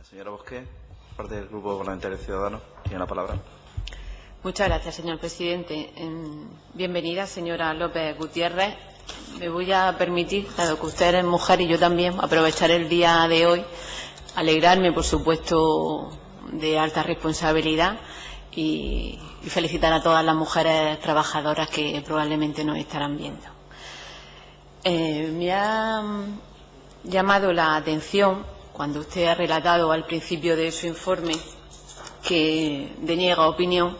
La señora Bosquet, parte del Grupo Parlamentario Ciudadanos, tiene la palabra. Muchas gracias, señor presidente. Bienvenida, señora López Gutiérrez. Me voy a permitir, dado que usted es mujer y yo también, aprovechar el día de hoy, alegrarme, por supuesto, de alta responsabilidad y felicitar a todas las mujeres trabajadoras que probablemente nos estarán viendo. Me ha llamado la atención cuando usted ha relatado al principio de su informe que deniega opinión,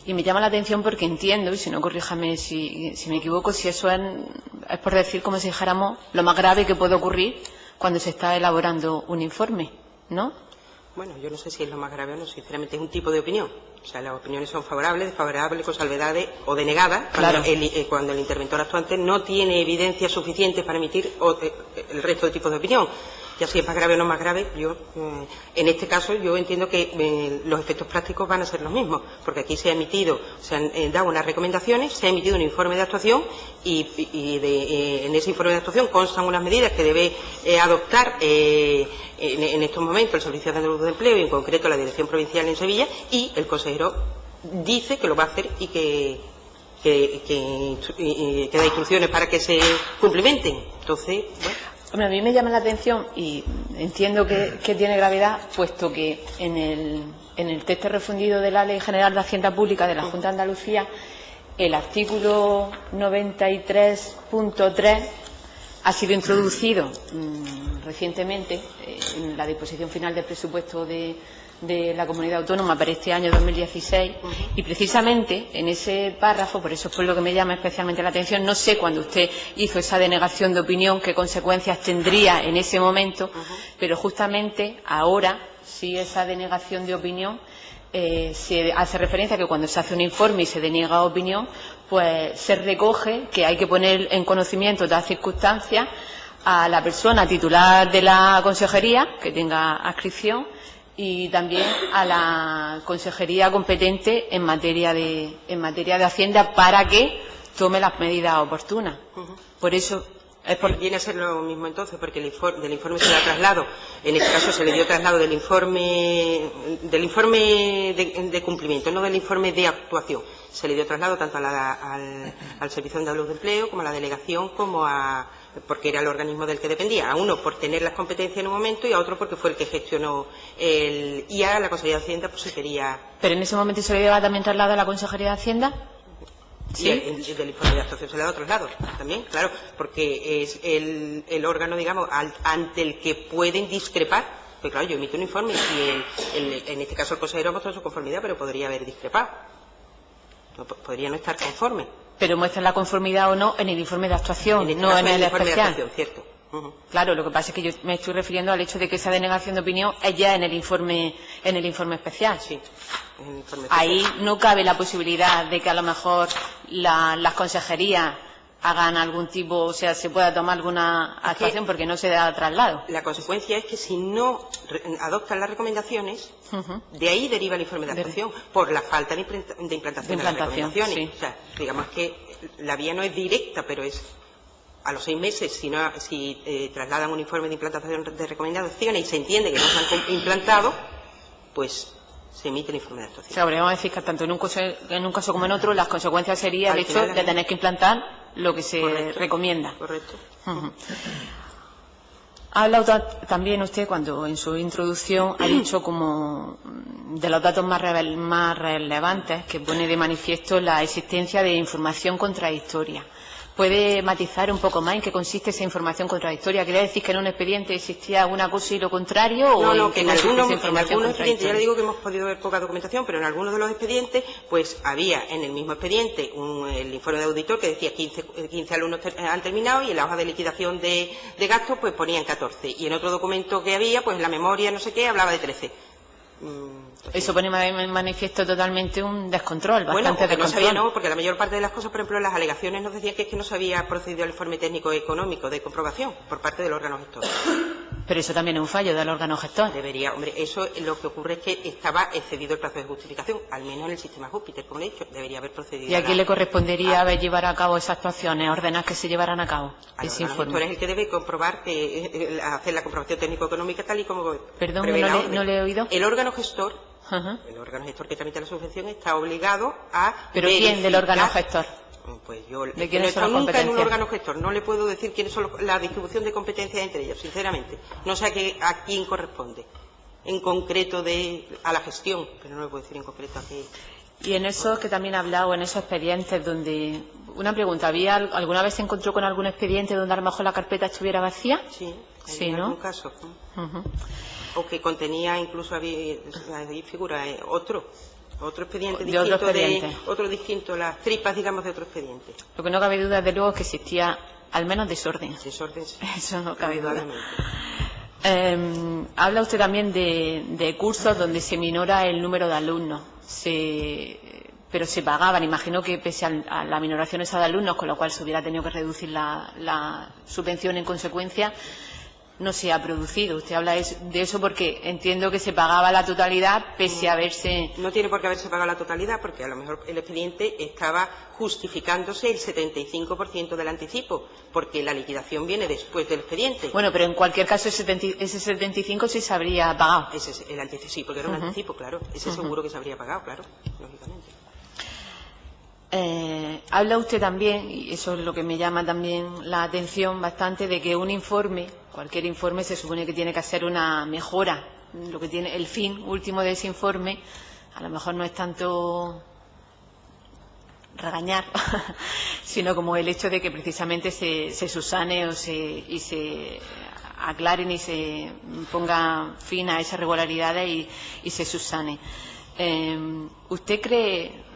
y me llama la atención porque entiendo, y si no corríjame si me equivoco, si eso es por decir como si dijéramos lo más grave que puede ocurrir cuando se está elaborando un informe, ¿no? Bueno, yo no sé si es lo más grave o no, sinceramente es un tipo de opinión. O sea, las opiniones son favorables, desfavorables, con salvedades o denegadas, Claro. cuando el interventor actuante no tiene evidencia suficiente para emitir el resto de tipos de opinión. Ya si es más grave o no más grave, en este caso yo entiendo que los efectos prácticos van a ser los mismos, porque aquí se han dado unas recomendaciones, se ha emitido un informe de actuación y en ese informe de actuación constan unas medidas que debe adoptar en estos momentos el Servicio Andaluz de Empleo y en concreto la Dirección Provincial en Sevilla, y el consejero dice que lo va a hacer y que da instrucciones para que se cumplimenten. Entonces, bueno. Hombre, a mí me llama la atención y entiendo que tiene gravedad, puesto que en el texto refundido de la Ley General de Hacienda Pública de la Junta de Andalucía, el artículo 93.3 ha sido introducido recientemente en la disposición final del presupuesto de la Comunidad Autónoma para este año 2016, y precisamente en ese párrafo, por eso es por lo que me llama especialmente la atención, no sé cuando usted hizo esa denegación de opinión qué consecuencias tendría en ese momento, pero justamente ahora sí esa denegación de opinión se hace referencia a que cuando se hace un informe y se deniega opinión, pues se recoge que hay que poner en conocimiento de las circunstancias a la persona titular de la consejería que tenga adscripción y también a la consejería competente en materia de Hacienda para que tome las medidas oportunas. Por eso Viene a ser lo mismo entonces, porque del informe se da traslado. En este caso se le dio traslado del informe de cumplimiento, no del informe de actuación. Se le dio traslado tanto al Servicio Andaluz de Empleo como a la delegación, porque era el organismo del que dependía. A uno por tener las competencias en un momento y a otro porque fue el que gestionó y a la Consejería de Hacienda pues se quería. ¿Pero en ese momento se le dio también traslado a la Consejería de Hacienda? Sí, del informe de actuación se le da a otros lados también, claro, porque es el órgano, digamos, ante el que pueden discrepar. Pues claro, yo emito un informe y en este caso el consejero ha mostrado su conformidad, pero podría haber discrepado. No, podría no estar conforme. Pero muestra la conformidad o no en el informe de actuación, no en el informe especial. De actuación, cierto. Claro, lo que pasa es que yo me estoy refiriendo al hecho de que esa denegación de opinión es ya en el informe especial. Sí, en el informe especial. Ahí no cabe la posibilidad de que a lo mejor las consejerías hagan algún tipo, o sea, se pueda tomar alguna actuación porque no se da traslado. La consecuencia es que si no adoptan las recomendaciones, de ahí deriva el informe de actuación, por la falta de implantación de las recomendaciones. Sí. O sea, digamos que la vía no es directa, pero es a los 6 meses, si trasladan un informe de implantación de recomendaciones y se entiende que no se han implantado, pues se emite el informe de actuación. O sea, podríamos decir que tanto en un caso como en otro, las consecuencias serían el hecho de tener que implantar lo que se recomienda. Correcto. Ha hablado también usted, cuando en su introducción ha dicho como de los datos más relevantes que pone de manifiesto la existencia de información contradictoria. ¿Puede matizar un poco más en qué consiste esa información contradictoria? ¿Quiere decir que en un expediente existía una cosa y lo contrario? No, que en algunos expedientes, ya le digo que hemos podido ver poca documentación, pero en algunos de los expedientes, pues había en el mismo expediente el informe de auditor que decía 15 alumnos han terminado y en la hoja de liquidación de gastos pues ponían 14. Y en otro documento que había, pues la memoria no sé qué, hablaba de 13. Eso pone en manifiesto totalmente un descontrol, bastante descontrol. No sabía, no, porque la mayor parte de las cosas, por ejemplo, las alegaciones nos decían que es que no se había procedido al informe técnico económico de comprobación por parte del órgano gestor. Pero eso también es un fallo del órgano gestor. Debería, hombre, eso lo que ocurre es que estaba excedido el plazo de justificación, al menos en el sistema Júpiter, como he dicho, debería haber procedido. ¿Y a quién le correspondería haber llevar a cabo esas actuaciones, ordenar que se llevaran a cabo ese informe? Es el que debe comprobar, hacer la comprobación técnico-económica tal y como. Perdón, no le he oído. El órgano gestor, el órgano gestor que tramita la subvención está obligado a. ¿Pero quién del órgano gestor? Pues yo ¿De no he estado nunca en un órgano gestor, no le puedo decir quiénes son la distribución de competencias entre ellos, sinceramente. No sé a quién corresponde, en concreto a la gestión, pero no le puedo decir en concreto a qué. Y en eso que también ha hablado, en esos expedientes donde... Una pregunta, ¿alguna vez se encontró con algún expediente donde a lo mejor la carpeta estuviera vacía? Sí, en algún caso. O que contenía, incluso ahí figura otro expediente otro distinto, las tripas, digamos, de otro expediente. Lo que no cabe duda, desde luego, es que existía al menos desorden. Desorden, sí. Eso no cabe duda. Habla usted también de cursos donde se minora el número de alumnos, pero se pagaban. Imagino que pese a la minoración esa de alumnos, con lo cual se hubiera tenido que reducir la subvención en consecuencia, no se ha producido. Usted habla de eso porque entiendo que se pagaba la totalidad pese a haberse... No tiene por qué haberse pagado la totalidad, porque a lo mejor el expediente estaba justificándose el 75% del anticipo, porque la liquidación viene después del expediente. Bueno, pero en cualquier caso ese 75 sí se habría pagado. Ese es el anticipo, sí, porque era un anticipo, claro. Ese seguro que se habría pagado, claro, lógicamente. Habla usted también, y eso es lo que me llama también la atención bastante, de que un informe, cualquier informe, se supone que tiene que hacer una mejora. Lo que tiene el fin último de ese informe, a lo mejor no es tanto regañar, sino como el hecho de que precisamente se subsane y se aclaren y se ponga fin a esas irregularidades y se subsane. ¿Usted cree,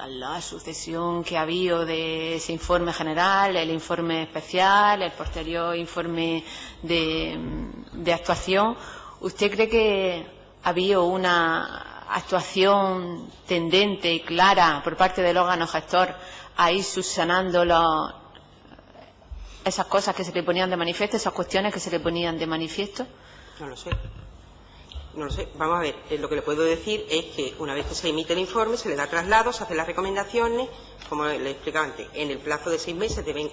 la sucesión que ha habido de ese informe general, el informe especial, el posterior informe de actuación, ¿usted cree que ha habido una actuación tendente y clara por parte del órgano gestor a ir subsanando esas cosas que se le ponían de manifiesto, esas cuestiones que se le ponían de manifiesto? No lo sé. No lo sé. Vamos a ver, lo que le puedo decir es que una vez que se emite el informe, se le da traslado, se hacen las recomendaciones, como le explicaba antes, en el plazo de 6 meses deben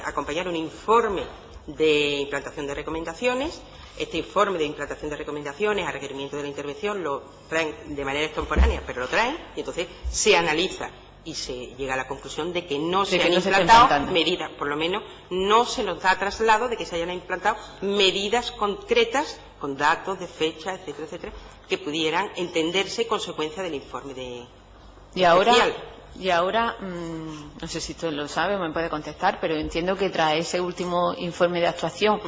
acompañar un informe de implantación de recomendaciones. Este informe de implantación de recomendaciones a requerimiento de la intervención lo traen de manera extemporánea, pero lo traen, y entonces se analiza y se llega a la conclusión de que no se han implantado medidas, por lo menos no se nos da traslado de que se hayan implantado medidas concretas con datos de fecha, etcétera, etcétera, que pudieran entenderse consecuencia del informe de Y ahora, no sé si usted lo sabe o me puede contestar, pero entiendo que tras ese último informe de actuación,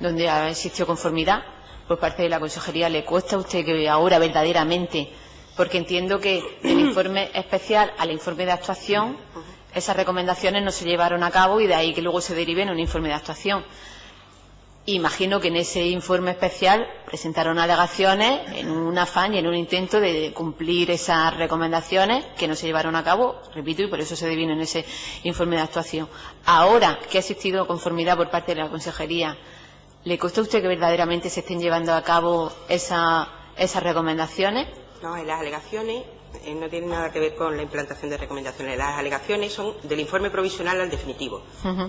donde ha existido conformidad por parte de la Consejería, ¿le cuesta a usted que ahora verdaderamente, porque entiendo que del informe especial al informe de actuación, esas recomendaciones no se llevaron a cabo y de ahí que luego se derive en un informe de actuación? Imagino que en ese informe especial presentaron alegaciones en un afán y en un intento de cumplir esas recomendaciones que no se llevaron a cabo, repito, y por eso se devino en ese informe de actuación. Ahora que ha existido conformidad por parte de la Consejería, ¿le consta a usted que verdaderamente se estén llevando a cabo esas recomendaciones? No, las alegaciones no tienen nada que ver con la implantación de recomendaciones. Las alegaciones son del informe provisional al definitivo,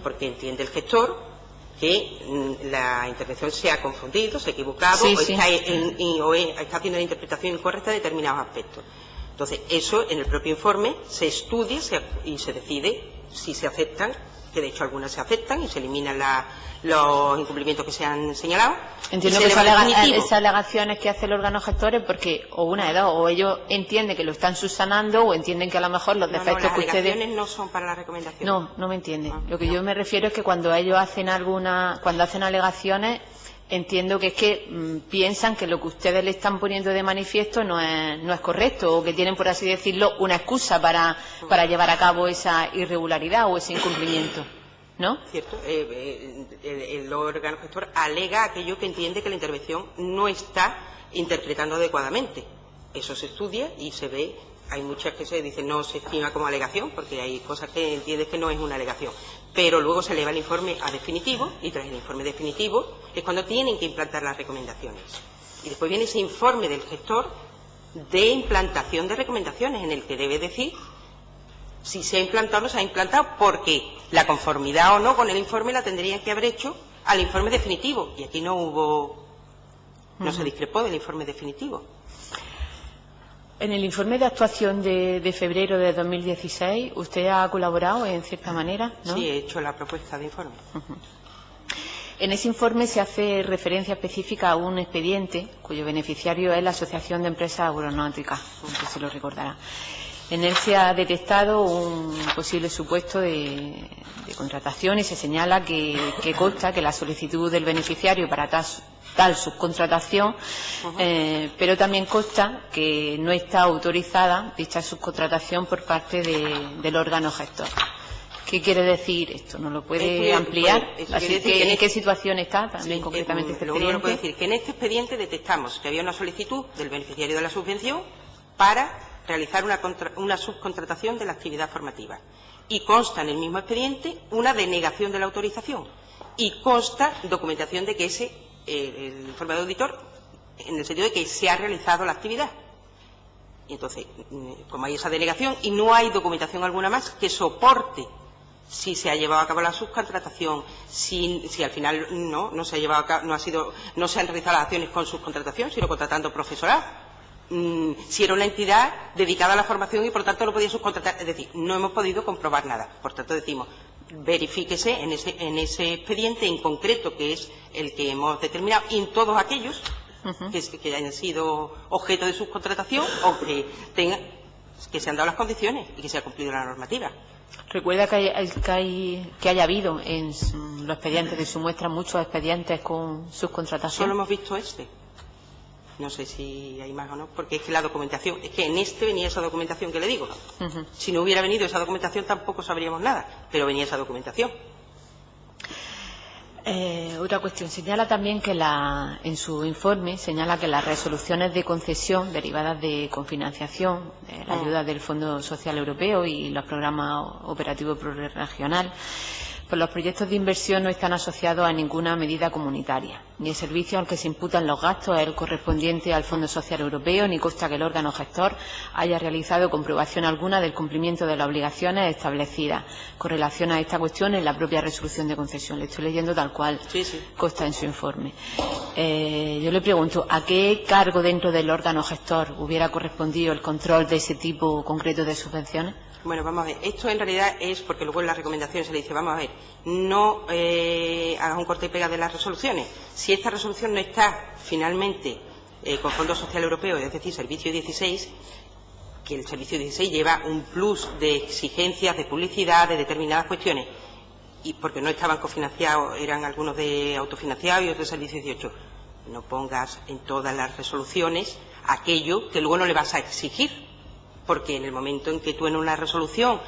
porque entiende el gestor que la intervención se ha confundido, se ha equivocado, o está haciendo la interpretación incorrecta de determinados aspectos. Entonces, eso en el propio informe se estudia y se decide si se aceptan, que de hecho algunas se aceptan y se eliminan los incumplimientos que se han señalado. Entiendo que esas alegaciones que hace el órgano gestor es porque, o una de dos, o ellos entienden que lo están subsanando o entienden que a lo mejor los defectos que ustedes... Las alegaciones no son para la recomendación. No me entiende. Lo que yo me refiero es que cuando ellos cuando hacen alegaciones, entiendo que es que piensan que lo que ustedes le están poniendo de manifiesto no es correcto, o que tienen, por así decirlo, una excusa para llevar a cabo esa irregularidad o ese incumplimiento, ¿no? Cierto. El órgano gestor alega aquello que entiende que la intervención no está interpretando adecuadamente. Eso se estudia y se ve. Hay muchas que se dicen no se estima como alegación, porque hay cosas que entiendes que no es una alegación. pero luego se eleva el informe a definitivo, y tras el informe definitivo es cuando tienen que implantar las recomendaciones. Y después viene ese informe del gestor de implantación de recomendaciones, en el que debe decir si se ha implantado o no se ha implantado, porque la conformidad o no con el informe la tendrían que haber hecho al informe definitivo, y aquí no se discrepó del informe definitivo. En el informe de actuación de febrero de 2016, usted ha colaborado en cierta manera, ¿no? Sí, he hecho la propuesta de informe. En ese informe se hace referencia específica a un expediente cuyo beneficiario es la Asociación de Empresas Aeronáuticas, usted se lo recordará. En él se ha detectado un posible supuesto de contratación y se señala que consta que la solicitud del beneficiario para tal subcontratación, pero también consta que no está autorizada dicha subcontratación por parte del órgano gestor. ¿Qué quiere decir esto? ¿Nos lo puede ampliar? ¿En qué situación está también concretamente este expediente? Lo puede decir que en este expediente detectamos que había una solicitud del beneficiario de la subvención para realizar una subcontratación de la actividad formativa. Y consta en el mismo expediente una denegación de la autorización. Y consta documentación de que el informe de auditor, en el sentido de que se ha realizado la actividad. Y entonces, como hay esa denegación y no hay documentación alguna más que soporte si se ha llevado a cabo la subcontratación, si al final no se ha llevado a cabo, no se han realizado las acciones con subcontratación, sino contratando profesorado, si era una entidad dedicada a la formación y por tanto no podía subcontratar, es decir, no hemos podido comprobar nada. Por tanto decimos, verifíquese en ese expediente en concreto, que es el que hemos determinado, y en todos aquellos que hayan sido objeto de subcontratación o que se han dado las condiciones y que se ha cumplido la normativa. ¿Recuerda que haya habido en los expedientes de su muestra muchos expedientes con subcontratación? Solo hemos visto este. No sé si hay más o no, porque es que la documentación, es que en este venía esa documentación que le digo. Si no hubiera venido esa documentación tampoco sabríamos nada, pero venía esa documentación. Otra cuestión, señala también que en su informe señala que las resoluciones de concesión derivadas de cofinanciación, la ayuda del Fondo Social Europeo y los programas operativos progresregional, pues los proyectos de inversión no están asociados a ninguna medida comunitaria, ni el servicio al que se imputan los gastos es el correspondiente al Fondo Social Europeo, ni consta que el órgano gestor haya realizado comprobación alguna del cumplimiento de las obligaciones establecidas con relación a esta cuestión en la propia resolución de concesión. Le estoy leyendo tal cual consta en su informe. Yo le pregunto, ¿a qué cargo dentro del órgano gestor hubiera correspondido el control de ese tipo concreto de subvenciones? Bueno, vamos a ver. Esto en realidad es porque luego en las recomendaciones se le dice, vamos a ver, no hagas un corte y pega de las resoluciones. Si esta resolución no está finalmente con Fondo Social Europeo, es decir, Servicio 16, que el Servicio 16 lleva un plus de exigencias, de publicidad, de determinadas cuestiones, y porque no estaban cofinanciados, eran algunos de autofinanciados y otros de Servicio 18. No pongas en todas las resoluciones aquello que luego no le vas a exigir. Porque en el momento en que tú en una resolución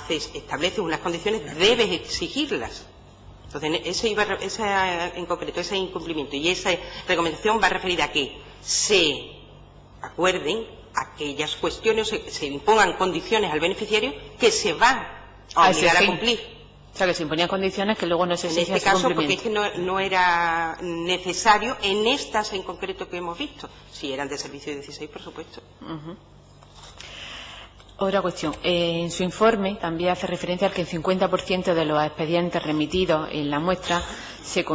estableces unas condiciones, debes exigirlas. Entonces, en concreto, ese incumplimiento y esa recomendación va referida a que se acuerden aquellas cuestiones, se impongan condiciones al beneficiario que se van a obligar a cumplir. O sea, que se imponían condiciones que luego no se exigían. En este caso, porque es que no era necesario en estas en concreto que hemos visto. Si eran de Servicio 16, por supuesto. Otra cuestión. En su informe también hace referencia al que el 50% de los expedientes remitidos en la muestra se han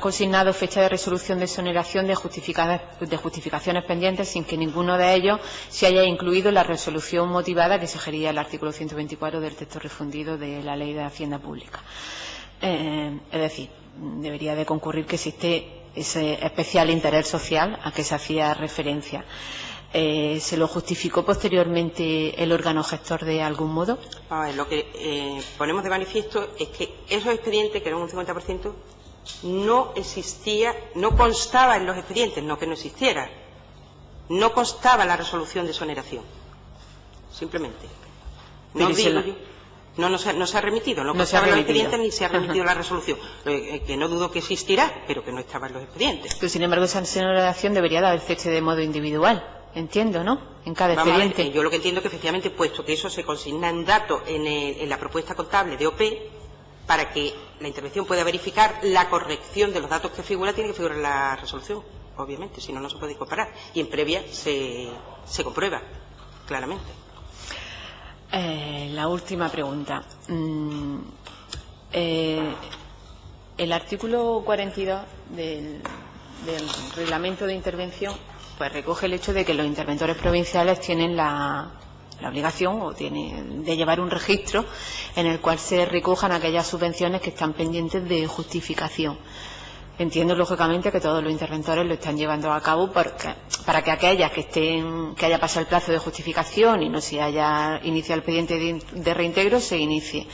consignado fecha de resolución de exoneración de justificaciones pendientes sin que ninguno de ellos se haya incluido en la resolución motivada que sugería el artículo 124 del texto refundido de la Ley de Hacienda Pública. Es decir, debería de concurrir que existe ese especial interés social a que se hacía referencia. ¿Se lo justificó posteriormente el órgano gestor de algún modo? Lo que ponemos de manifiesto es que esos expedientes, que eran un 50%, no existía, no constaba en los expedientes, no que no existiera, no constaba la resolución de exoneración, simplemente. No se ha remitido, no constaba en los expedientes ni se ha remitido la resolución, que no dudo que existirá, pero que no estaba en los expedientes. Pero, sin embargo, esa exoneración debería de haberse hecho de modo individual. entiendo, ¿no? En cada Vamos a ver, expediente. yo lo que entiendo es que efectivamente, puesto que eso se consigna en datos en la propuesta contable de OP, para que la intervención pueda verificar la corrección de los datos que figura, tiene que figurar la resolución, obviamente, si no, no se puede comparar. Y en previa se comprueba, claramente. La última pregunta. El artículo 42 del reglamento de intervención pues recoge el hecho de que los interventores provinciales tienen la obligación de llevar un registro en el cual se recojan aquellas subvenciones que están pendientes de justificación. Entiendo, lógicamente, que todos los interventores lo están llevando a cabo para que aquellas que haya pasado el plazo de justificación y no se haya iniciado el expediente de reintegro, se inicie.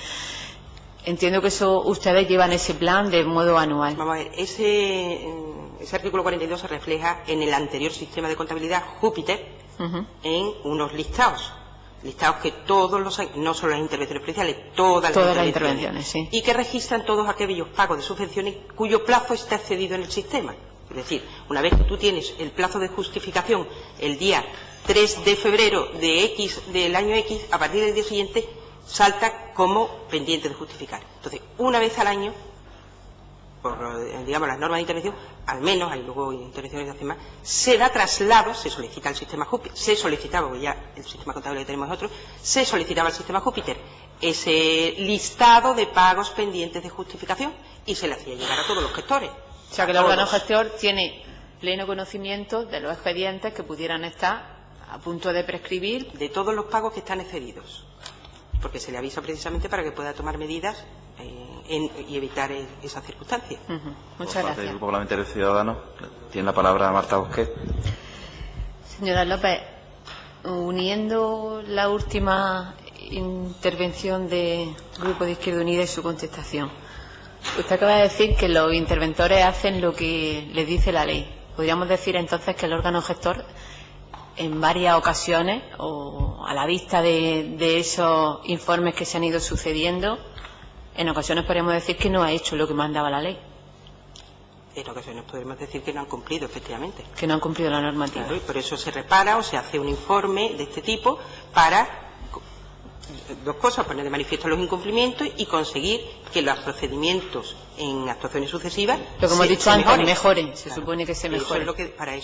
Entiendo que eso ustedes llevan ese plan de modo anual. Vamos a ver, ese artículo 42 se refleja en el anterior sistema de contabilidad Júpiter, en unos listados que todos los años, no solo las intervenciones policiales, todas las intervenciones, sí. Y que registran todos aquellos pagos de subvenciones cuyo plazo está excedido en el sistema. Es decir, una vez que tú tienes el plazo de justificación el día 3 de febrero del año X, a partir del día siguiente salta como pendiente de justificar. Entonces, una vez al año, por, digamos, las normas de intervención, al menos, hay luego intervenciones que hacen más, se da traslado, se solicita al sistema Júpiter, se solicitaba, porque ya el sistema contable que tenemos es otro, se solicitaba al sistema Júpiter ese listado de pagos pendientes de justificación y se le hacía llegar a todos los gestores. O sea, que el órgano gestor tiene pleno conocimiento de los expedientes que pudieran estar a punto de prescribir. De todos los pagos que están excedidos, porque se le avisa precisamente para que pueda tomar medidas y evitar esas circunstancias. Muchas Por parte gracias. del Grupo Parlamentario Ciudadanos, tiene la palabra Marta Bosquet. Señora López, uniendo la última intervención del Grupo de Izquierda Unida y su contestación, usted acaba de decir que los interventores hacen lo que les dice la ley. ¿Podríamos decir entonces que el órgano gestor, en varias ocasiones, o a la vista de esos informes que se han ido sucediendo, en ocasiones podríamos decir que no ha hecho lo que mandaba la ley? En ocasiones podemos decir que no han cumplido, efectivamente. Que no han cumplido la normativa. Claro, y por eso se repara o se hace un informe de este tipo para dos cosas: poner de manifiesto los incumplimientos y conseguir que los procedimientos en actuaciones sucesivas lo que hemos dicho antes, mejoren. Se Claro. supone que se Y mejore. eso es lo que, para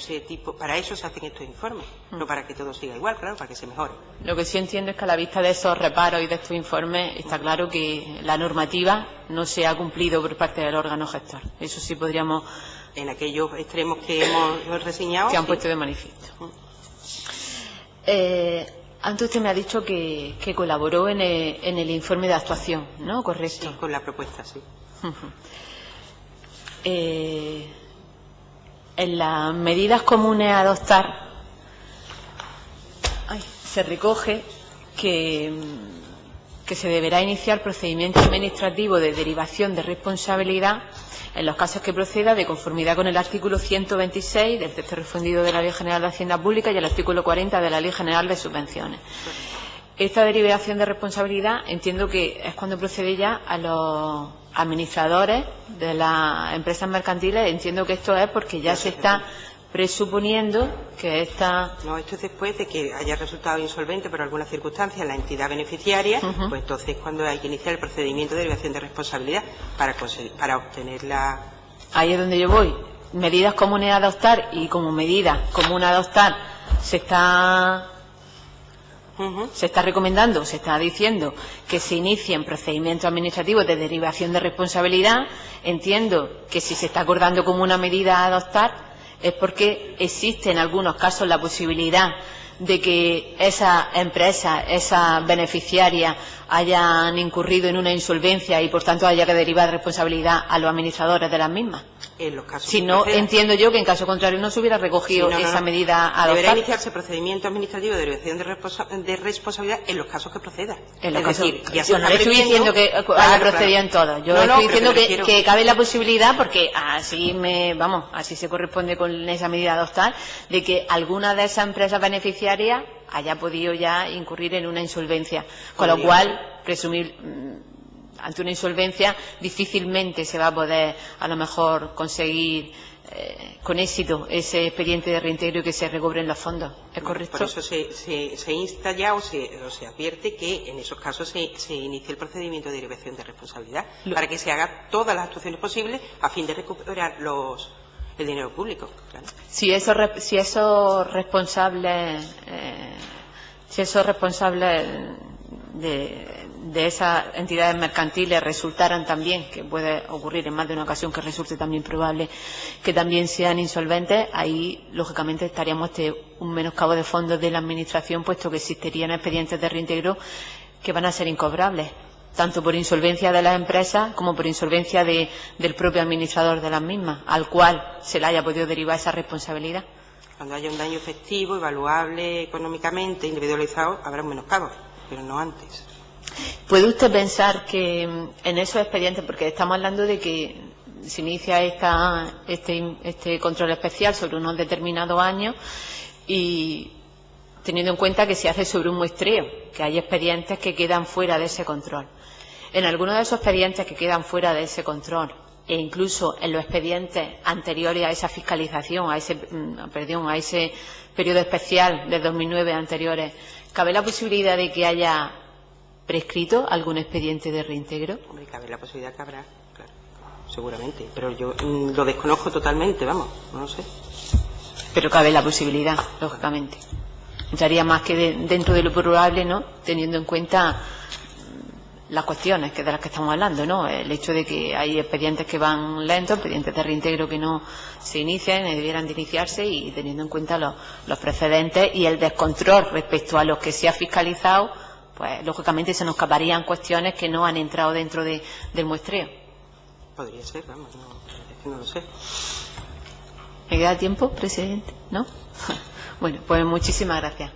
eso se hacen estos informes, no para que todo siga igual, claro, para que se mejore. Lo que sí entiendo es que a la vista de esos reparos y de estos informes está claro que la normativa no se ha cumplido por parte del órgano gestor. Eso sí podríamos, En aquellos extremos que hemos reseñado, que han sí. puesto de manifiesto. Antes usted me ha dicho que colaboró en el informe de actuación, ¿no? Correcto. Sí, con la propuesta, sí. En las medidas comunes a adoptar se recoge que se deberá iniciar procedimiento administrativo de derivación de responsabilidad en los casos que proceda de conformidad con el artículo 126 del texto refundido de la Ley General de Hacienda Pública y el artículo 40 de la Ley General de Subvenciones. Esta derivación de responsabilidad entiendo que es cuando procede ya a los administradores de las empresas mercantiles. Entiendo que esto es porque ya se está presuponiendo que esta... No, esto es después de que haya resultado insolvente por alguna circunstancia la entidad beneficiaria, pues entonces cuando hay que iniciar el procedimiento de derivación de responsabilidad para obtener la... Ahí es donde yo voy. Medidas comunes a adoptar, y como medida común a adoptar se está recomendando, se está diciendo que se inicien procedimientos administrativos de derivación de responsabilidad. Entiendo que si se está acordando como una medida a adoptar es porque existe en algunos casos la posibilidad de que esas empresas, esas beneficiarias, hayan incurrido en una insolvencia y por tanto haya que derivar responsabilidad a los administradores de las mismas. En los casos Si que no, proceda. entiendo yo que en caso contrario no se hubiera recogido esa medida a Deberá adoptar. iniciarse procedimiento administrativo de derivación de responsabilidad en los casos que proceda. En los es casos, decir, ya se bueno, está no estoy diciendo que previendo- haya Claro, procedido en claro. todas. Yo No, estoy pero diciendo me refiero- que cabe la posibilidad, porque así se corresponde con esa medida a adoptar, de que alguna de esas empresas beneficiarias haya podido ya incurrir en una insolvencia. Con lo Podría cual, ante una insolvencia difícilmente se va a poder a lo mejor conseguir con éxito ese expediente de reintegro y que se recobren los fondos. ¿Es correcto? Por eso se insta ya o se advierte que en esos casos se inicie el procedimiento de derivación de responsabilidad para que se hagan todas las actuaciones posibles a fin de recuperar el dinero público. Claro. Si esos responsables de esas entidades mercantiles resultaran también, que puede ocurrir en más de una ocasión que resulte también probable que también sean insolventes, ahí lógicamente estaríamos un menoscabo de fondos de la Administración, puesto que existirían expedientes de reintegro que van a ser incobrables, tanto por insolvencia de las empresas como por insolvencia del propio administrador de las mismas, al cual se le haya podido derivar esa responsabilidad. Cuando haya un daño efectivo, evaluable económicamente, individualizado, habrá un menoscabo, pero no antes. ¿Puede usted pensar que en esos expedientes, porque estamos hablando de que se inicia este control especial sobre unos determinados años y teniendo en cuenta que se hace sobre un muestreo, que hay expedientes que quedan fuera de ese control? En algunos de esos expedientes que quedan fuera de ese control e incluso en los expedientes anteriores a esa fiscalización, a ese periodo especial del 2009 anteriores, ¿cabe la posibilidad de que haya prescrito algún expediente de reintegro? Hombre, cabe la posibilidad que habrá, claro, seguramente, pero yo lo desconozco totalmente, vamos, no lo sé. Pero cabe la posibilidad, lógicamente. Entraría más que dentro de lo probable, ¿no?, teniendo en cuenta las cuestiones de las que estamos hablando, ¿no? El hecho de que hay expedientes que van lentos, expedientes de reintegro que no se inician y debieran de iniciarse, y teniendo en cuenta los precedentes y el descontrol respecto a los que se ha fiscalizado, pues lógicamente se nos escaparían cuestiones que no han entrado dentro del muestreo. Podría ser, vamos, es que no lo sé. ¿Me queda tiempo, presidente? ¿No? Bueno, pues muchísimas gracias.